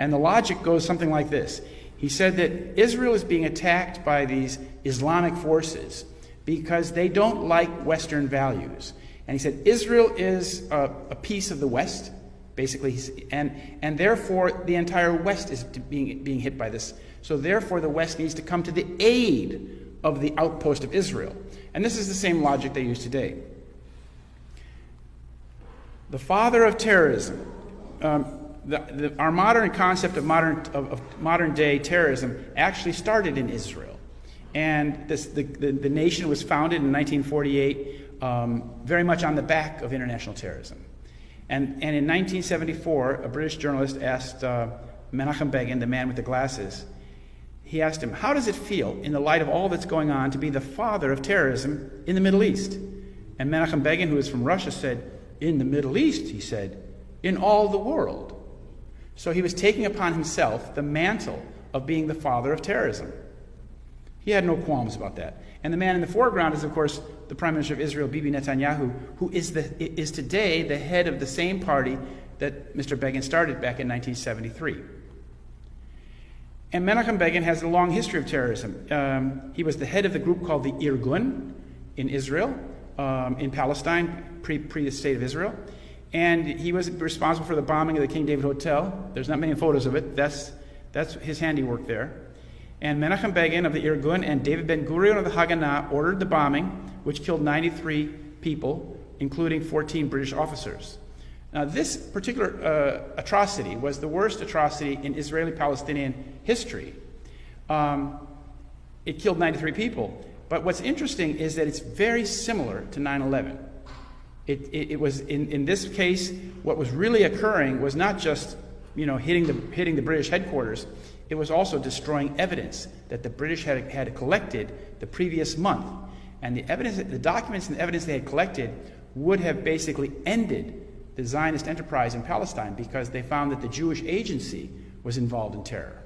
And the logic goes something like this. He said that Israel is being attacked by these Islamic forces because they don't like Western values. And he said Israel is a piece of the West, basically, and therefore the entire West is being hit by this. So therefore the West needs to come to the aid of the outpost of Israel. And this is the same logic they use today. The father of terrorism, our modern concept of modern day terrorism actually started in Israel. And the nation was founded in 1948 very much on the back of international terrorism. And in 1974, a British journalist asked Menachem Begin, the man with the glasses, he asked him, how does it feel in the light of all that's going on to be the father of terrorism in the Middle East? And Menachem Begin, who is from Russia, said, in the Middle East, he said, in all the world. So he was taking upon himself the mantle of being the father of terrorism. He had no qualms about that. And the man in the foreground is, of course, the Prime Minister of Israel, Bibi Netanyahu, who is today the head of the same party that Mr. Begin started back in 1973. And Menachem Begin has a long history of terrorism. He was the head of the group called the Irgun in Israel, in Palestine, pre the State of Israel. And he was responsible for the bombing of the King David Hotel. There's not many photos of it. That's his handiwork there. And Menachem Begin of the Irgun and David Ben-Gurion of the Haganah ordered the bombing, which killed 93 people, including 14 British officers. Now, this particular atrocity was the worst atrocity in Israeli-Palestinian history. It killed 93 people. But what's interesting is that it's very similar to 9/11. It was in this case, what was really occurring was not just hitting the British headquarters. It was also destroying evidence that the British had collected the previous month, and the documents and the evidence they had collected would have basically ended the Zionist enterprise in Palestine because they found that the Jewish agency was involved in terror.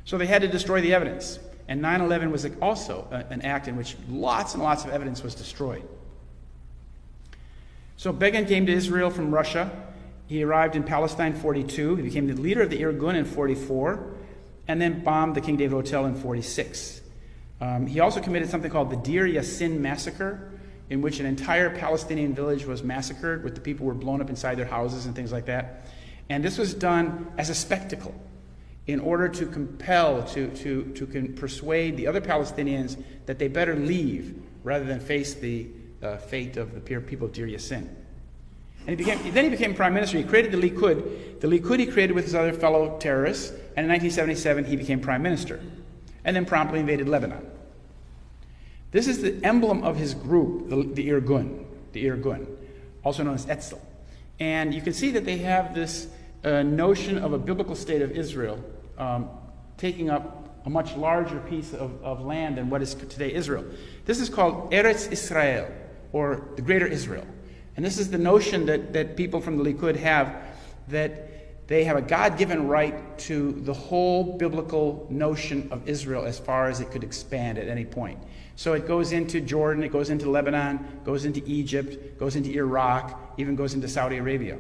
So they had to destroy the evidence, and 9/11 was also an act in which lots and lots of evidence was destroyed. So Begin came to Israel from Russia. He arrived in Palestine in 1942. He became the leader of the Irgun in 1944, and then bombed the King David Hotel in 1946. He also committed something called the Deir Yassin massacre, in which an entire Palestinian village was massacred, with the people were blown up inside their houses and things like that. And this was done as a spectacle in order to compel, to persuade the other Palestinians that they better leave rather than face the fate of the people of Deir Yassin. And then he became prime minister. He created the Likud. The Likud he created with his other fellow terrorists, and in 1977 he became prime minister, and then promptly invaded Lebanon. This is the emblem of his group, the Irgun, also known as Etzel. And you can see that they have this notion of a biblical state of Israel taking up a much larger piece of land than what is today Israel. This is called Eretz Israel, or the Greater Israel. And this is the notion that people from the Likud have, that they have a God-given right to the whole biblical notion of Israel as far as it could expand at any point. So it goes into Jordan, it goes into Lebanon, goes into Egypt, goes into Iraq, even goes into Saudi Arabia.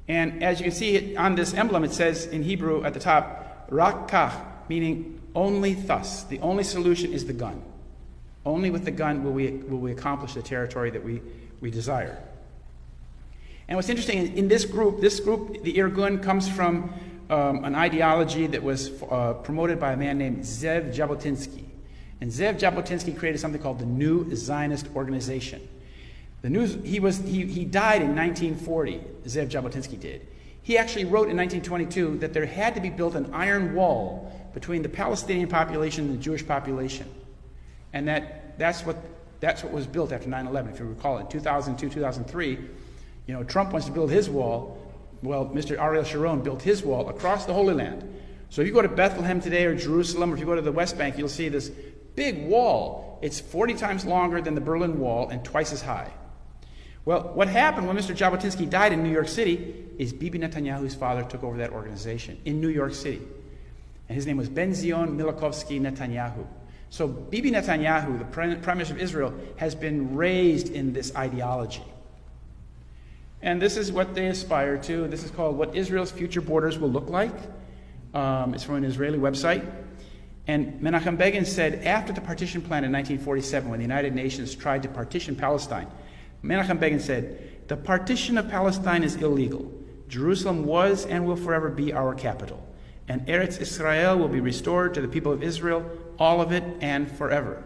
And as you can see on this emblem, it says in Hebrew at the top, Rak kach, meaning only thus. The only solution is the gun. Only with the gun will we accomplish the territory that we desire. And what's interesting, in this group, the Irgun, comes from an ideology that was promoted by a man named Zev Jabotinsky. And Zev Jabotinsky created something called the New Zionist Organization. He died in 1940, Zev Jabotinsky did. He actually wrote in 1922 that there had to be built an iron wall between the Palestinian population and the Jewish population. And that's what was built after 9/11. If you recall, in 2002, 2003, Trump wants to build his wall. Well, Mr. Ariel Sharon built his wall across the Holy Land. So if you go to Bethlehem today or Jerusalem, or if you go to the West Bank, you'll see this big wall. It's 40 times longer than the Berlin Wall and twice as high. Well, what happened when Mr. Jabotinsky died in New York City is Bibi Netanyahu's father took over that organization in New York City. And his name was Ben-Zion Milakovsky Netanyahu. So Bibi Netanyahu, the Prime Minister of Israel, has been raised in this ideology. And this is what they aspire to. This is called What Israel's Future Borders Will Look Like. It's from an Israeli website. And Menachem Begin said after the partition plan in 1947, when the United Nations tried to partition Palestine, Menachem Begin said, "The partition of Palestine is illegal. Jerusalem was and will forever be our capital. And Eretz Israel will be restored to the people of Israel, all of it and forever."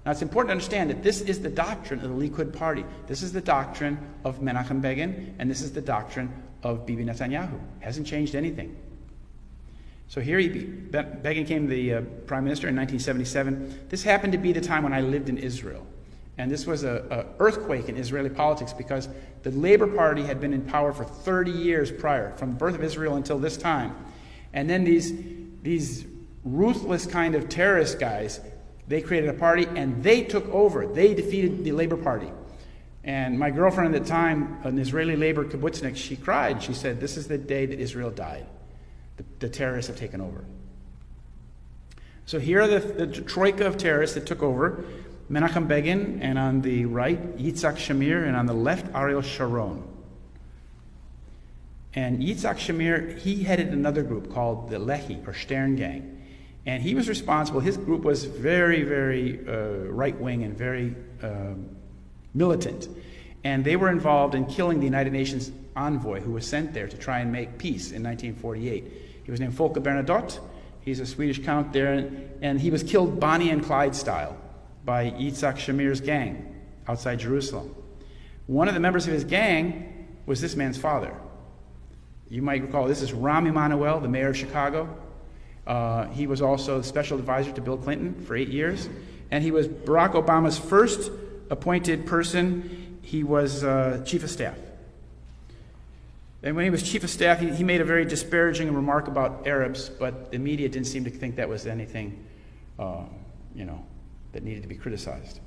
Now it's important to understand that this is the doctrine of the Likud party. This is the doctrine of Menachem Begin, and this is the doctrine of Bibi Netanyahu. Hasn't changed anything. So here Begin became the prime minister in 1977. This happened to be the time when I lived in Israel. And this was an earthquake in Israeli politics because the Labor Party had been in power for 30 years prior, from the birth of Israel until this time. And then these ruthless kind of terrorist guys, they created a party and they took over. They defeated the Labor Party. And my girlfriend at the time, an Israeli labor kibbutznik, she cried. She said, "This is the day that Israel died. The terrorists have taken over." So here are the troika of terrorists that took over. Menachem Begin, and on the right, Yitzhak Shamir, and on the left, Ariel Sharon. And Yitzhak Shamir, he headed another group called the Lehi, or Stern Gang. And he was responsible. His group was very, very right-wing and very militant. And they were involved in killing the United Nations envoy who was sent there to try and make peace in 1948. He was named Folke Bernadotte. He's a Swedish count there. And he was killed Bonnie and Clyde style by Yitzhak Shamir's gang outside Jerusalem. One of the members of his gang was this man's father. You might recall this is Rahm Emanuel, the mayor of Chicago. He was also the special advisor to Bill Clinton for 8 years. And he was Barack Obama's first appointed person. He was chief of staff. And when he was chief of staff, he made a very disparaging remark about Arabs, but the media didn't seem to think that was anything, that needed to be criticized.